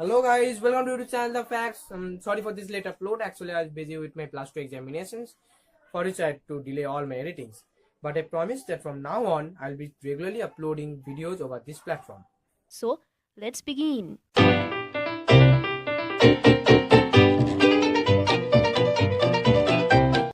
Hello guys, welcome to the channel The Facts. Sorry for this late upload. Actually, I was busy with my plus 2 examinations, for which I had to delay all my editings. But I promise that from now on, I'll be regularly uploading videos over this platform. So, let's begin.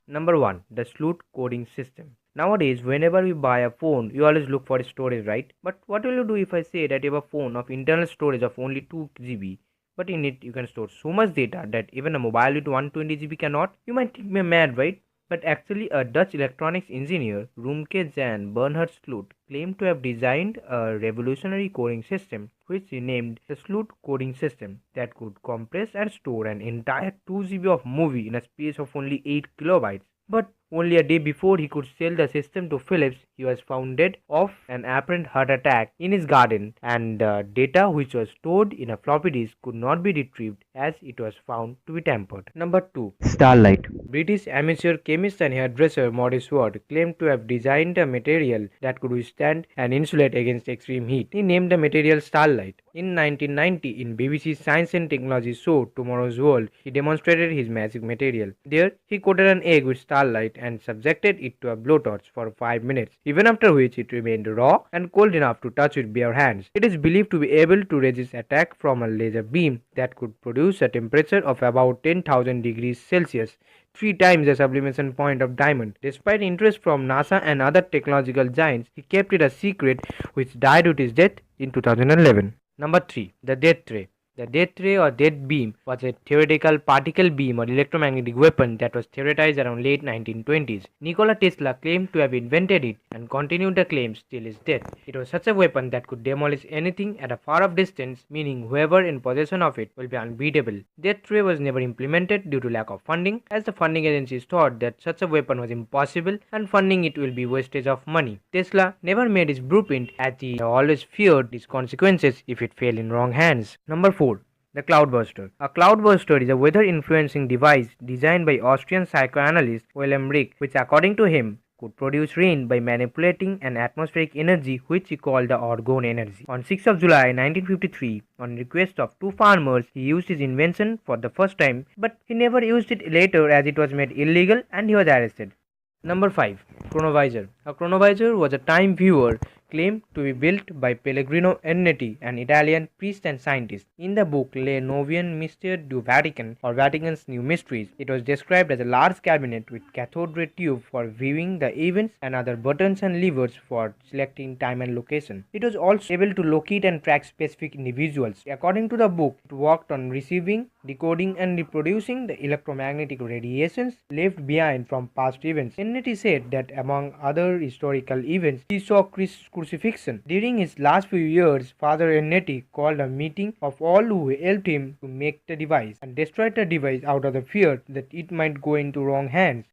Number 1. The sleuth coding system. Nowadays, whenever you buy a phone, you always look for storage, right? But what will you do if I say that you have a phone of internal storage of only 2 GB, but in it you can store so much data that even a mobile with 120 GB cannot? You might think me mad, right? But actually, a Dutch electronics engineer, Roemke Jan Bernhard Sloot, claimed to have designed a revolutionary coding system, which he named the sleuth coding system, that could compress and store an entire 2 GB of movie in a space of only 8 kilobytes. But only a day before he could sell the system to Philips, he was found dead of an apparent heart attack in his garden, and the data which was stored in a floppy disk could not be retrieved as it was found to be tampered. Number 2. Starlight. British amateur chemist and hairdresser Maurice Ward claimed to have designed a material that could withstand and insulate against extreme heat. He named the material Starlight. In 1990, in BBC's Science and Technology show Tomorrow's World, he demonstrated his magic material. There, he coated an egg with starlight and subjected it to a blowtorch for 5 minutes, even after which it remained raw and cold enough to touch with bare hands. It is believed to be able to resist attack from a laser beam that could produce a temperature of about 10,000 degrees Celsius, 3 times the sublimation point of diamond. Despite interest from NASA and other technological giants, he kept it a secret, which died with his death in 2011. Number 3. The death ray. The death ray or death beam was a theoretical particle beam or electromagnetic weapon that was theorized around late 1920s. Nikola Tesla claimed to have invented it and continued the claims till his death. It was such a weapon that could demolish anything at a far off distance, meaning whoever in possession of it will be unbeatable. Death ray was never implemented due to lack of funding, as the funding agencies thought that such a weapon was impossible and funding it will be wastage of money. Tesla never made his blueprint, as he always feared its consequences if it fell in wrong hands. Number 4. The Cloudbuster. A cloudbuster is a weather influencing device designed by Austrian psychoanalyst Wilhelm Reich, which according to him could produce rain by manipulating an atmospheric energy which he called the Orgone energy. On 6th of July 1953, on request of 2 farmers, he used his invention for the first time, but he never used it later as it was made illegal and he was arrested. Number 5. Chronovisor. A chronovisor was a time viewer claimed to be built by Pellegrino Ernetti, an Italian priest and scientist. In the book Le Novien Mystère du Vatican, or Vatican's New Mysteries, it was described as a large cabinet with cathode ray tube for viewing the events and other buttons and levers for selecting time and location. It was also able to locate and track specific individuals. According to the book, it worked on receiving, decoding and reproducing the electromagnetic radiations left behind from past events. Ernetti said that among other historical events, he saw crucifixion. During his last few years, Father Ernetti called a meeting of all who helped him to make the device and destroyed the device out of the fear that it might go into wrong hands.